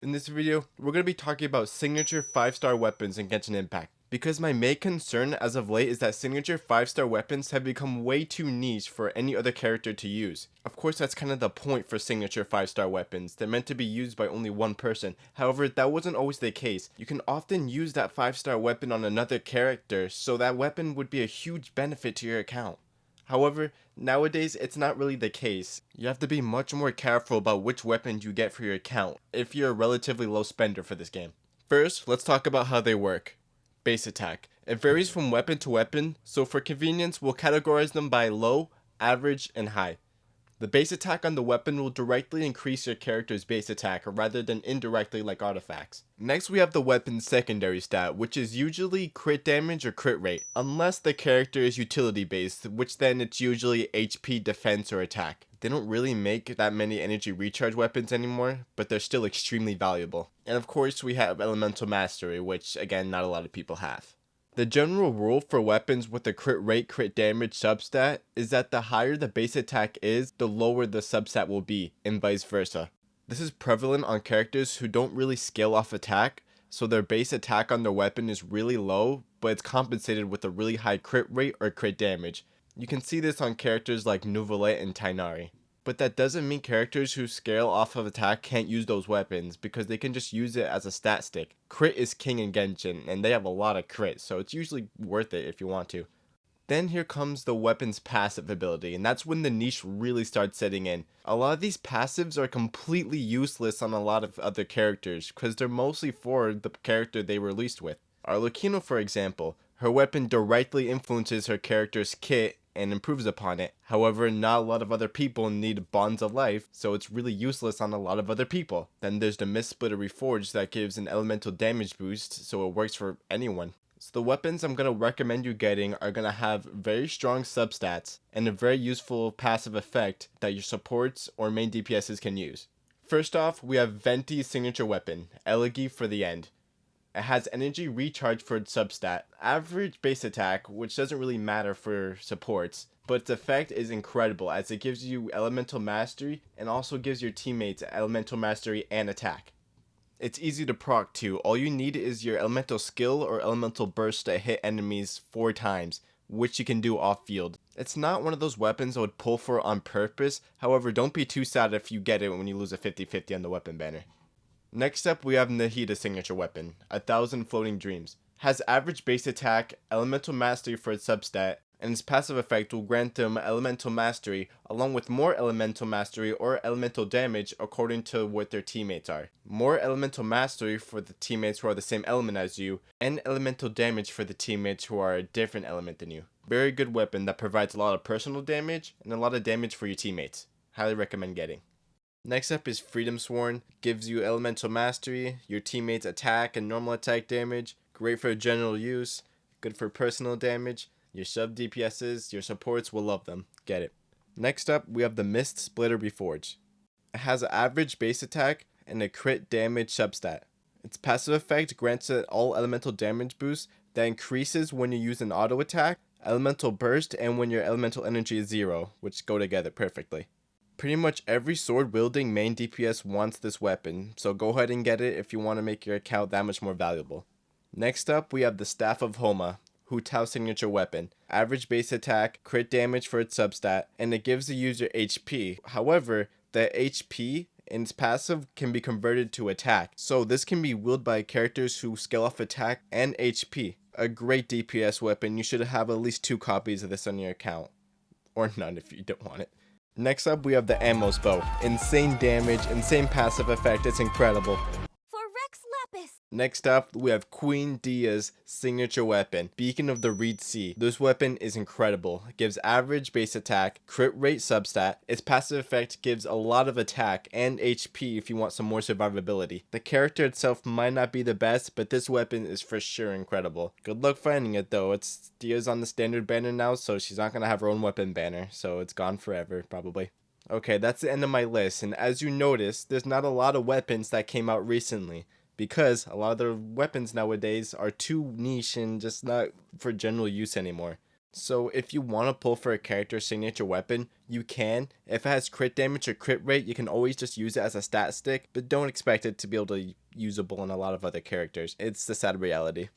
In this video, we're going to be talking about signature 5-star weapons in Genshin Impact. Because my main concern as of late is that signature 5-star weapons have become way too niche for any other character to use. Of course, that's kind of the point for signature 5-star weapons. They're meant to be used by only one person. However, that wasn't always the case. You can often use that 5-star weapon on another character, so that weapon would be a huge benefit to your account. However, nowadays it's not really the case. You have to be much more careful about which weapons you get for your account if you're a relatively low spender for this game. First, let's talk about how they work. Base attack. It varies from weapon to weapon, so for convenience we'll categorize them by low, average, and high. The base attack on the weapon will directly increase your character's base attack rather than indirectly like artifacts. Next we have the weapon's secondary stat, which is usually crit damage or crit rate, unless the character is utility based, which then it's usually HP, defense, or attack. They don't really make that many energy recharge weapons anymore, but they're still extremely valuable. And of course we have elemental mastery, which again not a lot of people have. The general rule for weapons with a crit rate, crit damage substat is that the higher the base attack is, the lower the substat will be, and vice versa. This is prevalent on characters who don't really scale off attack, so their base attack on their weapon is really low, but it's compensated with a really high crit rate or crit damage. You can see this on characters like Nuvolette and Tainari. But that doesn't mean characters who scale off of attack can't use those weapons, because they can just use it as a stat stick. Crit is king in Genshin, and they have a lot of crit, so it's usually worth it if you want to. Then here comes the weapon's passive ability, and that's when the niche really starts setting in. A lot of these passives are completely useless on a lot of other characters, because they're mostly for the character they were released with. Arlecchino, for example, her weapon directly influences her character's kit and improves upon it. However, not a lot of other people need Bonds of Life, so it's really useless on a lot of other people. Then there's the Mist Splitter Reforged that gives an elemental damage boost, so it works for anyone. So the weapons I'm going to recommend you getting are going to have very strong substats and a very useful passive effect that your supports or main DPSs can use. First off, we have Venti's signature weapon, Elegy for the End. It has energy recharge for its substat, average base attack, which doesn't really matter for supports, but its effect is incredible as it gives you elemental mastery and also gives your teammates elemental mastery and attack. It's easy to proc too. All you need is your elemental skill or elemental burst to hit enemies 4 times, which you can do off field. It's not one of those weapons I would pull for on purpose, however don't be too sad if you get it when you lose a 50-50 on the weapon banner. Next up we have Nahida's signature weapon, 1000 Floating Dreams. Has average base attack, elemental mastery for its substat, and its passive effect will grant them elemental mastery along with more elemental mastery or elemental damage according to what their teammates are. More elemental mastery for the teammates who are the same element as you, and elemental damage for the teammates who are a different element than you. Very good weapon that provides a lot of personal damage and a lot of damage for your teammates. Highly recommend getting. Next up is Freedom Sworn. Gives you elemental mastery, your teammates attack and normal attack damage, great for general use, good for personal damage. Your sub DPSs, your supports will love them. Get it. Next up we have the Mist Splitter Reforged. It has an average base attack and a crit damage substat. Its passive effect grants it all elemental damage boost that increases when you use an auto attack, elemental burst, and when your elemental energy is 0, which go together perfectly. Pretty much every sword wielding main DPS wants this weapon, so go ahead and get it if you want to make your account that much more valuable. Next up we have the Staff of Homa, Hu Tao's signature weapon. Average base attack, crit damage for its substat, and it gives the user HP. However, the HP in its passive can be converted to attack, so this can be wielded by characters who scale off attack and HP. A great DPS weapon. You should have at least 2 copies of this on your account, or none if you don't want it. Next up we have the Amos Bow. Insane damage, insane passive effect, it's incredible. For Rex Lapis. Next up we have Queen Dia's signature weapon, Beacon of the Reed Sea. This weapon is incredible. It gives average base attack, crit rate substat. Its passive effect gives a lot of attack and HP if you want some more survivability. The character itself might not be the best, but this weapon is for sure incredible. Good luck finding it though. It's Dia's on the standard banner now, so she's not gonna have her own weapon banner, so it's gone forever probably. Okay, that's the end of my list, and as you notice, there's not a lot of weapons that came out recently, because a lot of the weapons nowadays are too niche and just not for general use anymore. So if you want to pull for a character's signature weapon, you can. If it has crit damage or crit rate, you can always just use it as a stat stick, but don't expect it to be able to usable in a lot of other characters. It's the sad reality.